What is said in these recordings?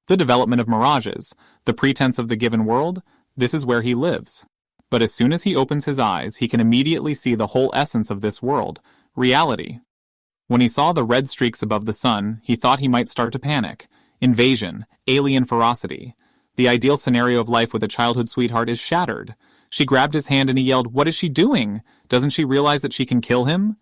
The development of mirages, the pretense of the given world, this is where he lives. But as soon as he opens his eyes, he can immediately see the whole essence of this world, reality. When he saw the red streaks above the sun, he thought he might start to panic. Invasion, alien ferocity. The ideal scenario of life with a childhood sweetheart is shattered. She grabbed his hand and he yelled, "What is she doing? Doesn't she realize that she can kill him?"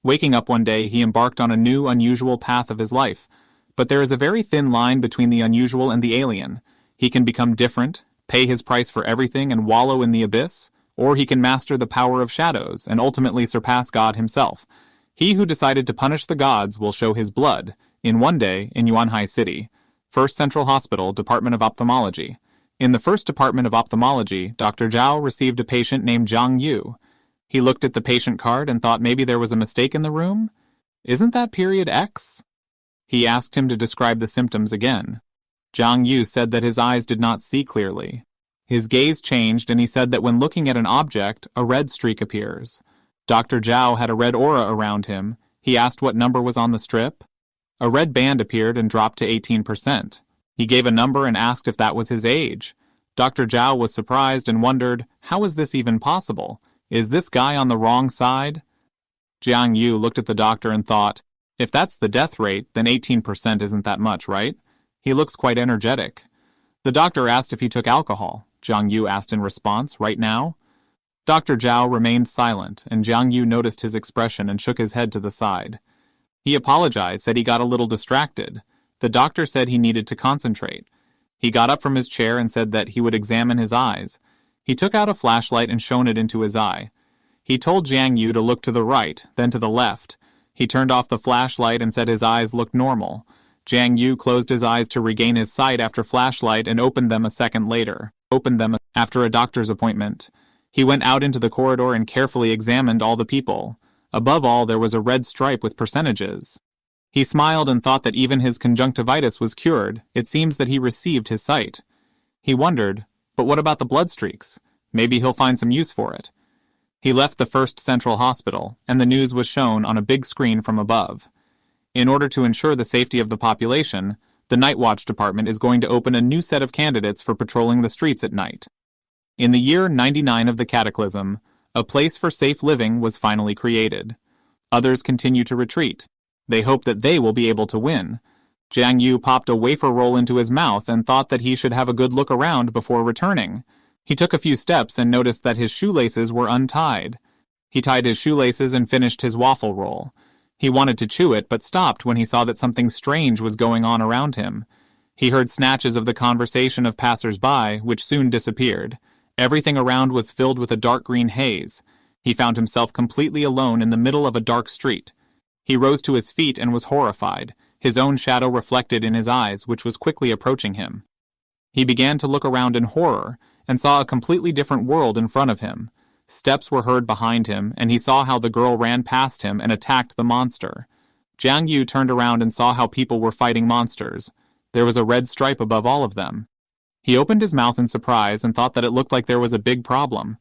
Waking up one day, he embarked on a new, unusual path of his life. But there is a very thin line between the unusual and the alien. He can become different, pay his price for everything and wallow in the abyss, or he can master the power of shadows and ultimately surpass God himself. He who decided to punish the gods will show his blood, in one day in Yuanhai City. First Central Hospital, Department of Ophthalmology. In the first Department of Ophthalmology, Dr. Zhao received a patient named Jiang Yu. He looked at the patient card and thought maybe there was a mistake in the room. Isn't that period X? He asked him to describe the symptoms again. Jiang Yu said that his eyes did not see clearly. His gaze changed and he said that when looking at an object, a red streak appears. Dr. Zhao had a red aura around him. He asked what number was on the strip. A red band appeared and dropped to 18%. He gave a number and asked if that was his age. Dr. Zhao was surprised and wondered, how is this even possible? Is this guy on the wrong side? Jiang Yu looked at the doctor and thought, if that's the death rate, then 18% isn't that much, right? He looks quite energetic. The doctor asked if he took alcohol. Jiang Yu asked in response, right now? Dr. Zhao remained silent, and Jiang Yu noticed his expression and shook his head to the side. He apologized, said he got a little distracted. The doctor said he needed to concentrate. He got up from his chair and said that he would examine his eyes. He took out a flashlight and shone it into his eye. He told Jiang Yu to look to the right, then to the left. He turned off the flashlight and said his eyes looked normal. Jiang Yu closed his eyes to regain his sight after flashlight and opened them a second later. After a doctor's appointment. He went out into the corridor and carefully examined all the people. Above all, there was a red stripe with percentages. He smiled and thought that even his conjunctivitis was cured. It seems that he received his sight. He wondered, but what about the blood streaks? Maybe he'll find some use for it. He left the First Central Hospital, and the news was shown on a big screen from above. In order to ensure the safety of the population, the Night Watch Department is going to open a new set of candidates for patrolling the streets at night. In the year 99 of the Cataclysm, a place for safe living was finally created. Others continue to retreat. They hope that they will be able to win. Jiang Yu popped a wafer roll into his mouth and thought that he should have a good look around before returning. He took a few steps and noticed that his shoelaces were untied. He tied his shoelaces and finished his waffle roll. He wanted to chew it, but stopped when he saw that something strange was going on around him. He heard snatches of the conversation of passers-by, which soon disappeared. Everything around was filled with a dark green haze. He found himself completely alone in the middle of a dark street. He rose to his feet and was horrified, his own shadow reflected in his eyes, which was quickly approaching him. He began to look around in horror, and saw a completely different world in front of him. Steps were heard behind him, and he saw how the girl ran past him and attacked the monster. Jiang Yu turned around and saw how people were fighting monsters. There was a red stripe above all of them. He opened his mouth in surprise and thought that it looked like there was a big problem.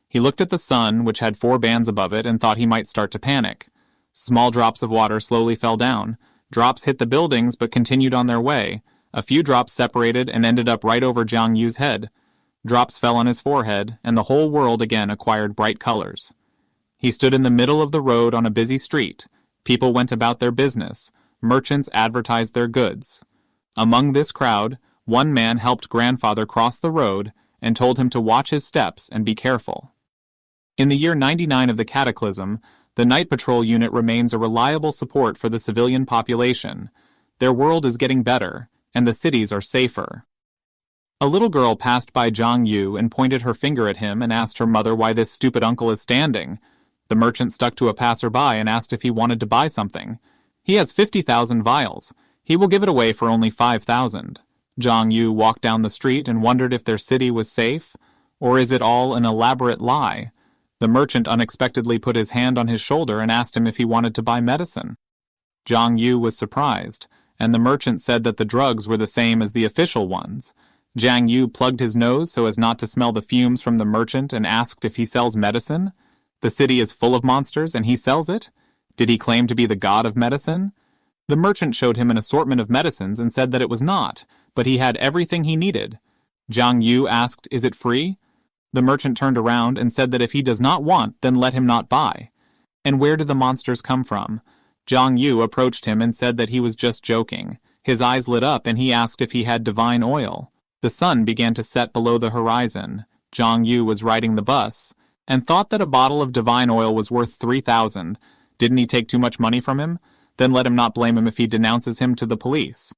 He looked at the sun, which had 4 bands above it, and thought he might start to panic. Small drops of water slowly fell down. Drops hit the buildings but continued on their way. A few drops separated and ended up right over Jiang Yu's head. Drops fell on his forehead, and the whole world again acquired bright colors. He stood in the middle of the road on a busy street. People went about their business. Merchants advertised their goods. Among this crowd, one man helped grandfather cross the road and told him to watch his steps and be careful. In the year 99 of the Cataclysm, the Night Patrol Unit remains a reliable support for the civilian population. Their world is getting better, and the cities are safer. A little girl passed by Jiang Yu and pointed her finger at him and asked her mother why this stupid uncle is standing. The merchant stuck to a passerby and asked if he wanted to buy something. He has 50,000 vials. He will give it away for only 5,000. Jiang Yu walked down the street and wondered if their city was safe, or is it all an elaborate lie? The merchant unexpectedly put his hand on his shoulder and asked him if he wanted to buy medicine. Jiang Yu was surprised, and the merchant said that the drugs were the same as the official ones. Jiang Yu plugged his nose so as not to smell the fumes from the merchant and asked if he sells medicine. The city is full of monsters and he sells it? Did he claim to be the god of medicine? The merchant showed him an assortment of medicines and said that it was not, but he had everything he needed. Jiang Yu asked, "Is it free?" The merchant turned around and said that if he does not want, then let him not buy. "And where do the monsters come from?" Jiang Yu approached him and said that he was just joking. His eyes lit up and he asked if he had divine oil. The sun began to set below the horizon. Jiang Yu was riding the bus and thought that a bottle of divine oil was worth 3,000. Didn't he take too much money from him? Then let him not blame him if he denounces him to the police.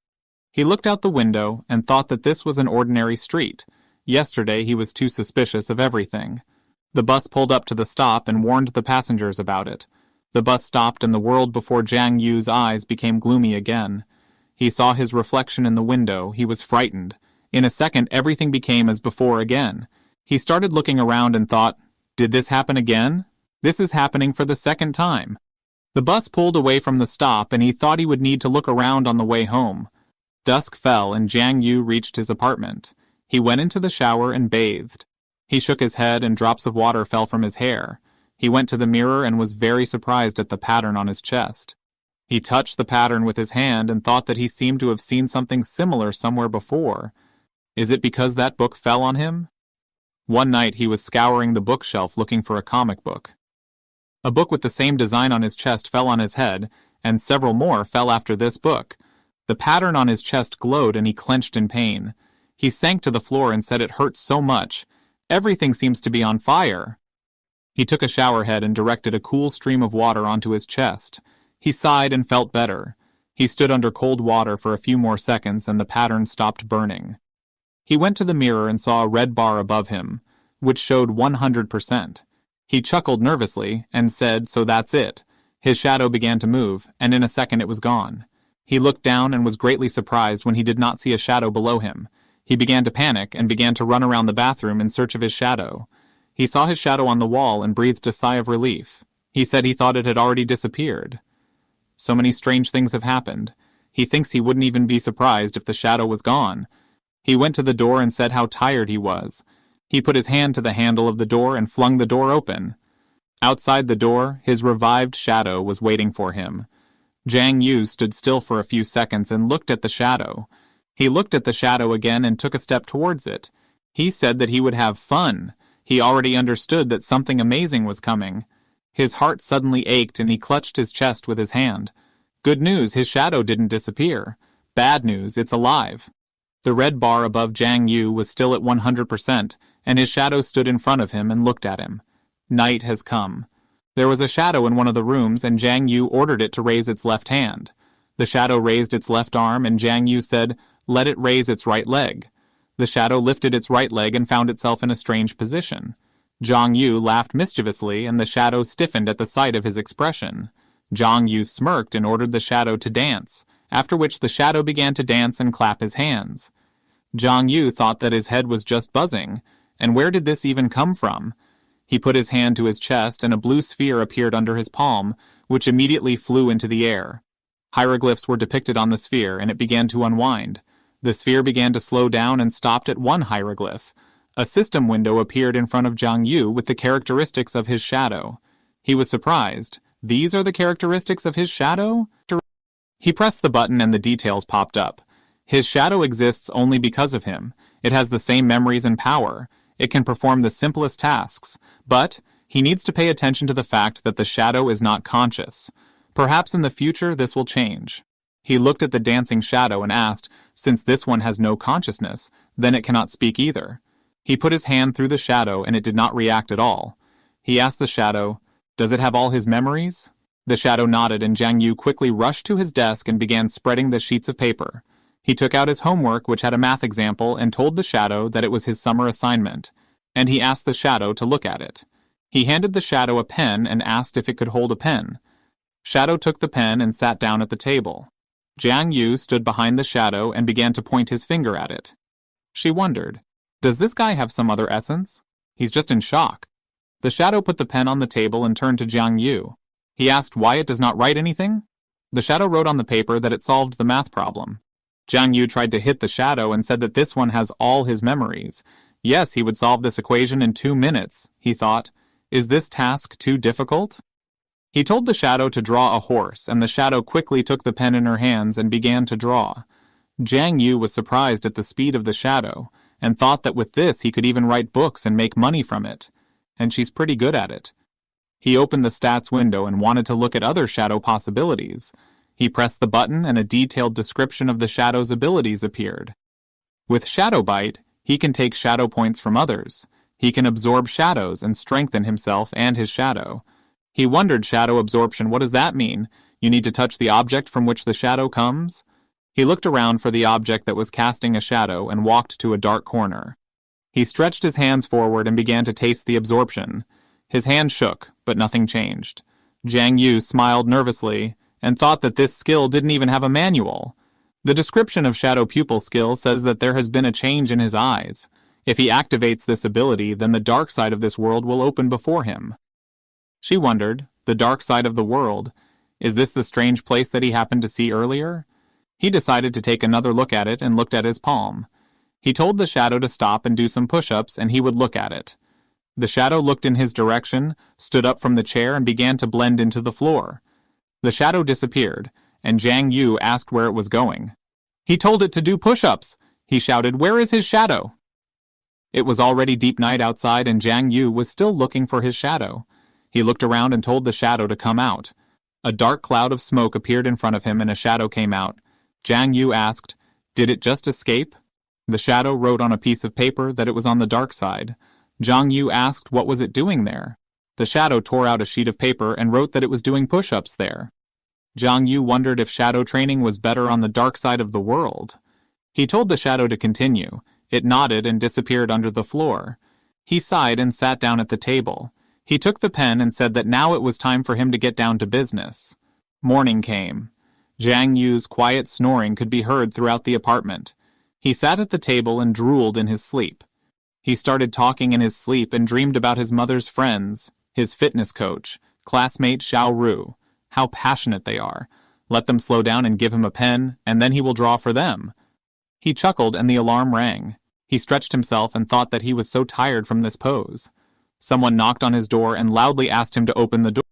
He looked out the window and thought that this was an ordinary street. Yesterday he was too suspicious of everything. The bus pulled up to the stop and warned the passengers about it. The bus stopped and the world before Jiang Yu's eyes became gloomy again. He saw his reflection in the window. He was frightened. In a second, everything became as before again. He started looking around and thought, "Did this happen again? This is happening for the second time." The bus pulled away from the stop and he thought he would need to look around on the way home. Dusk fell and Jiang Yu reached his apartment. He went into the shower and bathed. He shook his head and drops of water fell from his hair. He went to the mirror and was very surprised at the pattern on his chest. He touched the pattern with his hand and thought that he seemed to have seen something similar somewhere before. Is it because that book fell on him? One night he was scouring the bookshelf looking for a comic book. A book with the same design on his chest fell on his head, and several more fell after this book. The pattern on his chest glowed and he clenched in pain. He sank to the floor and said it hurt so much. Everything seems to be on fire. He took a shower head and directed a cool stream of water onto his chest. He sighed and felt better. He stood under cold water for a few more seconds and the pattern stopped burning. He went to the mirror and saw a red bar above him, which showed 100%. He chuckled nervously and said, "So that's it." His shadow began to move, and in a second it was gone. He looked down and was greatly surprised when he did not see a shadow below him. He began to panic and began to run around the bathroom in search of his shadow. He saw his shadow on the wall and breathed a sigh of relief. He said he thought it had already disappeared. So many strange things have happened. He thinks he wouldn't even be surprised if the shadow was gone. He went to the door and said how tired he was. He put his hand to the handle of the door and flung the door open. Outside the door, his revived shadow was waiting for him. Jiang Yu stood still for a few seconds and looked at the shadow. He looked at the shadow again and took a step towards it. He said that he would have fun. He already understood that something amazing was coming. His heart suddenly ached and he clutched his chest with his hand. Good news, his shadow didn't disappear. Bad news, it's alive. The red bar above Jiang Yu was still at 100%, and his shadow stood in front of him and looked at him. Night has come. There was a shadow in one of the rooms, and Jiang Yu ordered it to raise its left hand. The shadow raised its left arm, and Jiang Yu said, "Let it raise its right leg." The shadow lifted its right leg and found itself in a strange position. Jiang Yu laughed mischievously, and the shadow stiffened at the sight of his expression. Jiang Yu smirked and ordered the shadow to dance, after which the shadow began to dance and clap his hands. Jiang Yu thought that his head was just buzzing, and where did this even come from? He put his hand to his chest and a blue sphere appeared under his palm, which immediately flew into the air. Hieroglyphs were depicted on the sphere and it began to unwind. The sphere began to slow down and stopped at one hieroglyph. A system window appeared in front of Jiang Yu with the characteristics of his shadow. He was surprised. These are the characteristics of his shadow? He pressed the button and the details popped up. His shadow exists only because of him. It has the same memories and power. It can perform the simplest tasks, but he needs to pay attention to the fact that the shadow is not conscious. Perhaps in the future this will change. He looked at the dancing shadow and asked, since this one has no consciousness, then it cannot speak either. He put his hand through the shadow and it did not react at all. He asked the shadow, "Does it have all his memories?" The shadow nodded and Jiang Yu quickly rushed to his desk and began spreading the sheets of paper. He took out his homework, which had a math example, and told the shadow that it was his summer assignment, and he asked the shadow to look at it. He handed the shadow a pen and asked if it could hold a pen. Shadow took the pen and sat down at the table. Jiang Yu stood behind the shadow and began to point his finger at it. She wondered, does this guy have some other essence? He's just in shock. The shadow put the pen on the table and turned to Jiang Yu. He asked why it does not write anything. The shadow wrote on the paper that it solved the math problem. Jiang Yu tried to hit the shadow and said that this one has all his memories. Yes, he would solve this equation in 2 minutes, he thought. Is this task too difficult? He told the shadow to draw a horse, and the shadow quickly took the pen in her hands and began to draw. Jiang Yu was surprised at the speed of the shadow, and thought that with this he could even write books and make money from it. And she's pretty good at it. He opened the stats window and wanted to look at other shadow possibilities. He pressed the button and a detailed description of the shadow's abilities appeared. With Shadow Bite, he can take shadow points from others. He can absorb shadows and strengthen himself and his shadow. He wondered, shadow absorption, what does that mean? You need to touch the object from which the shadow comes? He looked around for the object that was casting a shadow and walked to a dark corner. He stretched his hands forward and began to taste the absorption. His hand shook, but nothing changed. Jiang Yu smiled nervously and thought that this skill didn't even have a manual. The description of Shadow Pupil skill says that there has been a change in his eyes. If he activates this ability, then the dark side of this world will open before him. She wondered, the dark side of the world, is this the strange place that he happened to see earlier? He decided to take another look at it and looked at his palm. He told the shadow to stop and do some push-ups, and he would look at it. The shadow looked in his direction, stood up from the chair, and began to blend into the floor. The shadow disappeared, and Jiang Yu asked where it was going. He told it to do push-ups. He shouted, "Where is his shadow?" It was already deep night outside, and Jiang Yu was still looking for his shadow. He looked around and told the shadow to come out. A dark cloud of smoke appeared in front of him, and a shadow came out. Jiang Yu asked, "Did it just escape?" The shadow wrote on a piece of paper that it was on the dark side. Jiang Yu asked what was it doing there. The shadow tore out a sheet of paper and wrote that it was doing push-ups there. Jiang Yu wondered if shadow training was better on the dark side of the world. He told the shadow to continue. It nodded and disappeared under the floor. He sighed and sat down at the table. He took the pen and said that now it was time for him to get down to business. Morning came. Jiang Yu's quiet snoring could be heard throughout the apartment. He sat at the table and drooled in his sleep. He started talking in his sleep and dreamed about his mother's friends, his fitness coach, classmate Xiao Ru. How passionate they are. Let them slow down and give him a pen, and then he will draw for them. He chuckled and the alarm rang. He stretched himself and thought that he was so tired from this pose. Someone knocked on his door and loudly asked him to open the door.